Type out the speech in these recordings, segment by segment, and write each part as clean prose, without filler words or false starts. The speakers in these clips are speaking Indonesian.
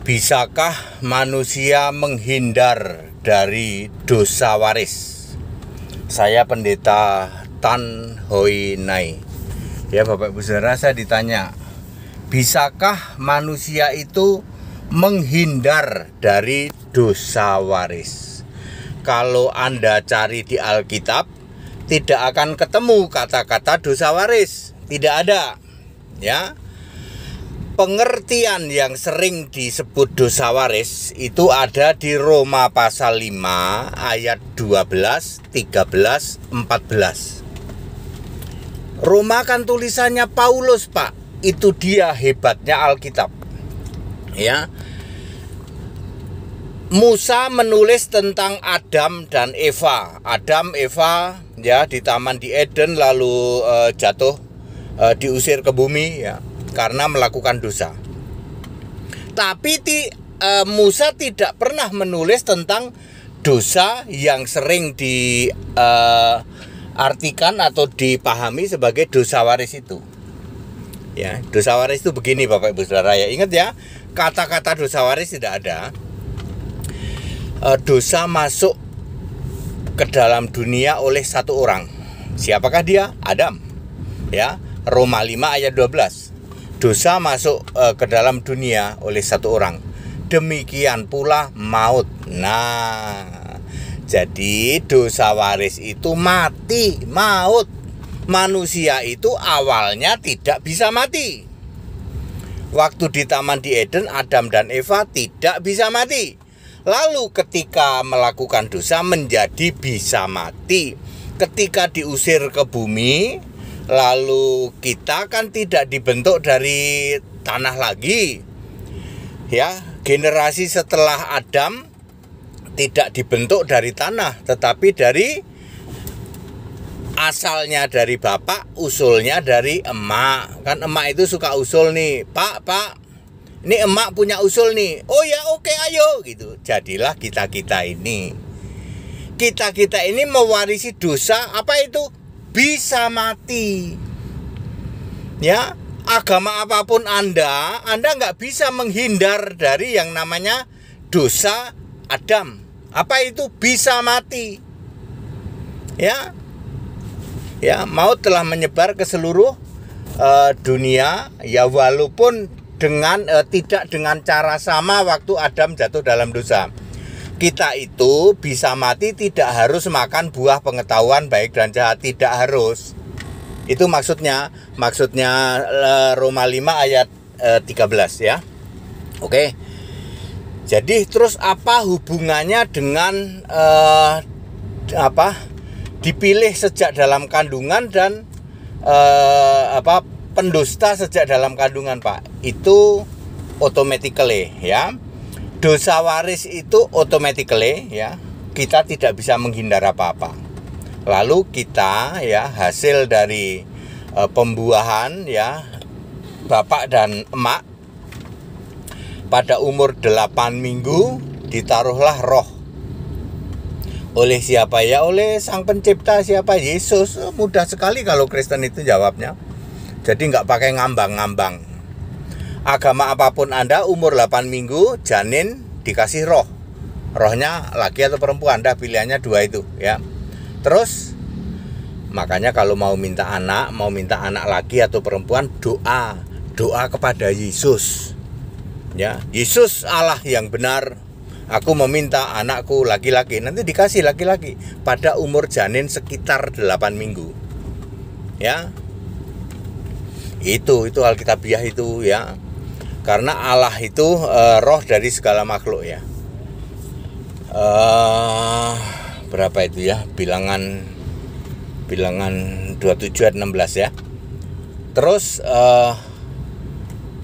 Bisakah manusia menghindar dari dosa waris? Saya Pendeta Tan Hoi Nai. Ya Bapak Ibu Saudara, saya ditanya, bisakah manusia itu menghindar dari dosa waris? Kalau Anda cari di Alkitab, tidak akan ketemu kata-kata dosa waris. Tidak ada. Ya. Pengertian yang sering disebut dosa waris itu ada di Roma pasal 5 ayat 12, 13, 14. Roma kan tulisannya Paulus, Pak. Itu dia hebatnya Alkitab. Ya. Musa menulis tentang Adam dan Eva. Adam, Eva ya di taman di Eden lalu jatuh, diusir ke bumi ya, karena melakukan dosa. Tapi Musa tidak pernah menulis tentang dosa yang sering diartikan atau dipahami sebagai dosa waris itu. Ya, dosa waris itu begini Bapak Ibu Saudara ya. Ingat ya, kata-kata dosa waris tidak ada. Dosa masuk ke dalam dunia oleh satu orang. Siapakah dia? Adam. Ya, Roma 5 ayat 12. Dosa masuk ke dalam dunia oleh satu orang. Demikian pula maut. Nah, jadi dosa waris itu mati, maut. Manusia itu awalnya tidak bisa mati. Waktu di taman di Eden, Adam dan Eva tidak bisa mati. Lalu ketika melakukan dosa menjadi bisa mati. Ketika diusir ke bumi, lalu kita kan tidak dibentuk dari tanah lagi. Ya, generasi setelah Adam tidak dibentuk dari tanah, tetapi dari asalnya dari bapak, usulnya dari emak. Kan emak itu suka usul nih, Pak, ini emak punya usul nih. Oh ya, oke, ayo gitu. Jadilah kita ini. Kita ini mewarisi dosa apa itu? Bisa mati. Ya, agama apapun Anda nggak bisa menghindar dari yang namanya dosa Adam. Apa itu? Bisa mati. Ya. Ya, maut telah menyebar ke seluruh dunia ya, walaupun tidak dengan cara sama waktu Adam jatuh dalam dosa. Kita itu bisa mati tidak harus makan buah pengetahuan baik dan jahat, tidak harus. Itu maksudnya Roma 5 ayat 13 ya. Oke. Jadi terus apa hubungannya dengan dipilih sejak dalam kandungan dan pendusta sejak dalam kandungan, Pak? Itu automatically ya. Dosa waris itu automatically ya, kita tidak bisa menghindar apa-apa. Lalu kita ya hasil dari pembuahan ya bapak dan emak, pada umur 8 minggu ditaruhlah roh. Oleh siapa ya? Oleh Sang Pencipta, siapa? Yesus. Mudah sekali kalau Kristen itu jawabnya. Jadi nggak pakai ngambang-ngambang. Agama apapun Anda, umur 8 minggu janin dikasih roh. Rohnya laki atau perempuan, Anda pilihannya dua itu ya. Terus makanya kalau mau minta anak laki atau perempuan, doa kepada Yesus. Ya, Yesus Allah yang benar. Aku meminta anakku laki-laki, nanti dikasih laki-laki pada umur janin sekitar 8 minggu. Ya. Itu Alkitabiah itu ya. Karena Allah itu roh dari segala makhluk ya. Berapa itu ya? Bilangan 27 ayat 16 ya. Terus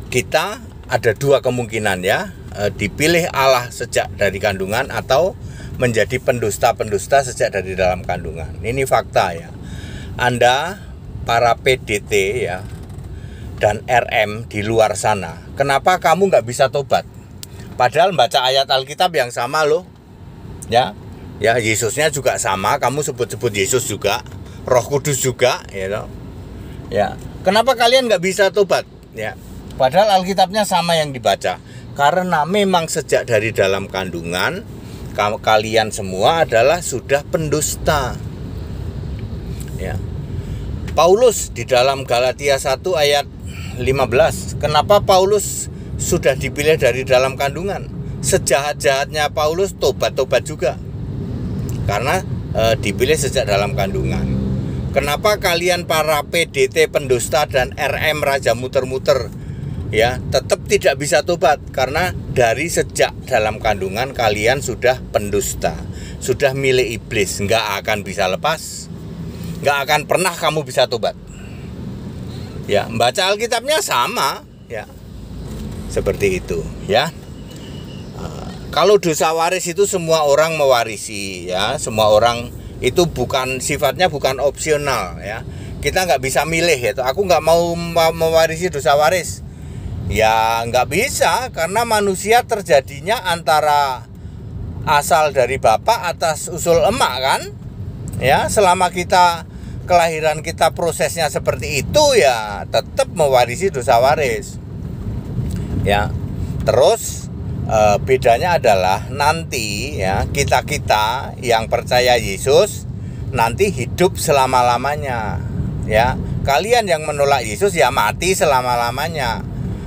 kita ada dua kemungkinan ya. Dipilih Allah sejak dari kandungan atau menjadi pendusta sejak dari dalam kandungan. Ini fakta ya. Anda para PDT ya dan RM di luar sana, kenapa kamu nggak bisa tobat? Padahal baca ayat Alkitab yang sama loh. Ya, Yesusnya juga sama, kamu sebut-sebut Yesus juga, Roh Kudus juga, ya. Kenapa kalian nggak bisa tobat? Ya, padahal Alkitabnya sama yang dibaca. Karena memang sejak dari dalam kandungan kalian semua adalah sudah pendusta. Ya. Paulus di dalam Galatia 1 ayat 15. Kenapa Paulus sudah dipilih dari dalam kandungan? Sejahat-jahatnya Paulus tobat-tobat juga. Karena dipilih sejak dalam kandungan. Kenapa kalian para PDT pendusta dan RM raja muter-muter ya tetap tidak bisa tobat? Karena dari sejak dalam kandungan kalian sudah pendusta, sudah milik iblis, nggak akan bisa lepas, nggak akan pernah kamu bisa tobat. Ya, membaca Alkitabnya sama ya, seperti itu ya. Kalau dosa waris itu semua orang mewarisi ya, semua orang itu sifatnya bukan opsional ya. Kita nggak bisa milih ya. Aku nggak mau mewarisi dosa waris. Ya nggak bisa, karena manusia terjadinya antara asal dari bapak atas usul emak kan. Ya, selama kelahiran kita prosesnya seperti itu ya tetap mewarisi dosa waris. Ya, terus bedanya adalah nanti ya kita yang percaya Yesus nanti hidup selama-lamanya ya. Kalian yang menolak Yesus ya mati selama-lamanya.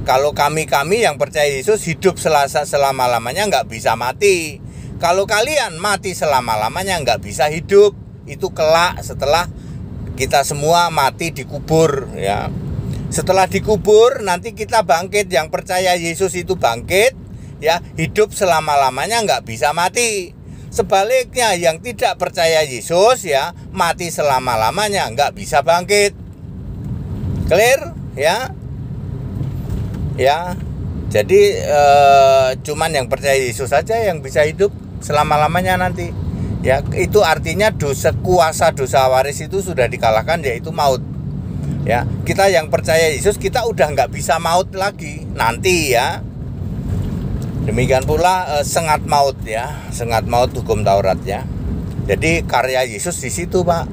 Kalau kami yang percaya Yesus hidup selama-lamanya, nggak bisa mati. Kalau kalian mati selama-lamanya nggak bisa hidup. Itu kelak setelah kita semua mati dikubur ya. Setelah dikubur nanti kita bangkit. Yang percaya Yesus itu bangkit ya, hidup selama-lamanya, nggak bisa mati. Sebaliknya yang tidak percaya Yesus ya mati selama-lamanya, nggak bisa bangkit. Clear ya? Ya. Jadi cuman yang percaya Yesus saja yang bisa hidup selama-lamanya nanti. Ya, itu artinya kuasa dosa waris itu sudah dikalahkan, yaitu maut. Ya, kita yang percaya Yesus kita udah nggak bisa maut lagi nanti ya. Demikian pula sengat maut ya, sengat maut hukum Taurat ya. Jadi karya Yesus di situ, Pak.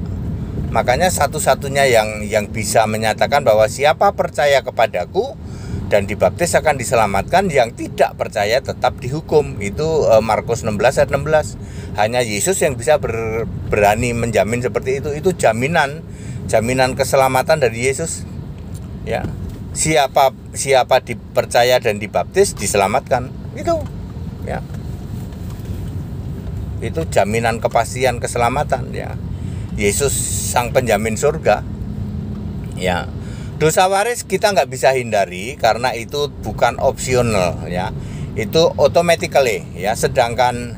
Makanya satu-satunya yang bisa menyatakan bahwa siapa percaya kepadaku dan dibaptis akan diselamatkan, yang tidak percaya tetap dihukum. Itu Markus 16 ayat 16. Hanya Yesus yang bisa berani menjamin seperti itu. Itu jaminan keselamatan dari Yesus. Ya. Siapa dipercaya dan dibaptis diselamatkan. Itu ya. Itu jaminan kepastian keselamatan ya. Yesus sang penjamin surga. Ya. Dosa waris kita nggak bisa hindari karena itu bukan opsional ya. Itu automatically ya. Sedangkan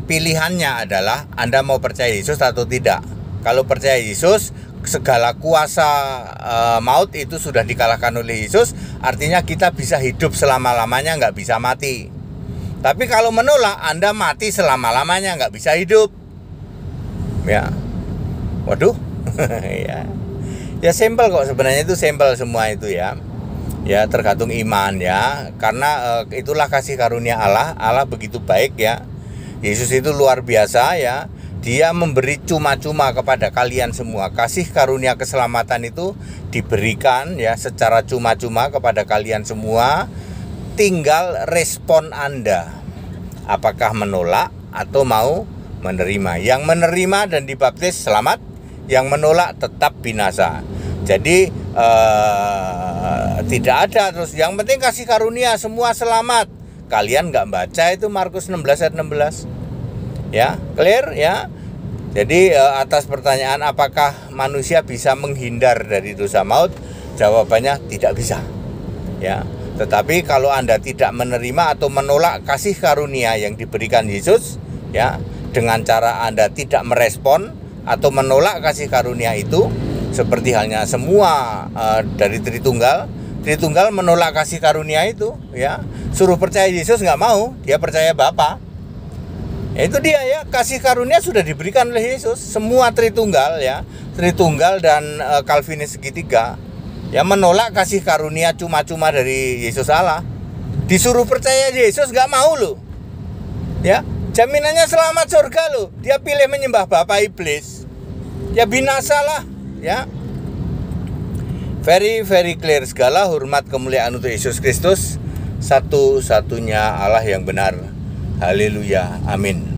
pilihannya adalah Anda mau percaya Yesus atau tidak. Kalau percaya Yesus, segala kuasa maut itu sudah dikalahkan oleh Yesus. Artinya kita bisa hidup selama-lamanya, nggak bisa mati. Tapi kalau menolak, Anda mati selama-lamanya, nggak bisa hidup. Ya, waduh, ya simpel kok sebenarnya, itu simpel semua itu ya. Ya tergantung iman ya. Karena itulah kasih karunia Allah. Allah begitu baik ya. Yesus itu luar biasa ya. Dia memberi cuma-cuma kepada kalian semua. Kasih karunia keselamatan itu diberikan ya secara cuma-cuma kepada kalian semua. Tinggal respon Anda. Apakah menolak atau mau menerima. Yang menerima dan dibaptis selamat. Yang menolak tetap binasa. Jadi tidak ada terus. Yang penting kasih karunia, semua selamat. Kalian nggak baca itu Markus 16 ayat 16. Ya, clear ya. Jadi atas pertanyaan apakah manusia bisa menghindar dari dosa maut, jawabannya tidak bisa. Ya, tetapi kalau Anda tidak menerima atau menolak kasih karunia yang diberikan Yesus, ya, dengan cara Anda tidak merespon atau menolak kasih karunia itu, seperti halnya semua dari Tritunggal menolak kasih karunia itu, ya, suruh percaya Yesus nggak mau, dia percaya Bapa. Ya, itu dia ya, kasih karunia sudah diberikan oleh Yesus. Semua Tritunggal ya, Tritunggal dan Calvinis segitiga ya menolak kasih karunia cuma-cuma dari Yesus Allah. Disuruh percaya Yesus nggak mau loh. Ya, jaminannya selamat surga loh. Dia pilih menyembah Bapa iblis. Ya binasalah ya. Very very clear, segala hormat kemuliaan untuk Yesus Kristus. satu-satunya Allah yang benar. Haleluya, amin.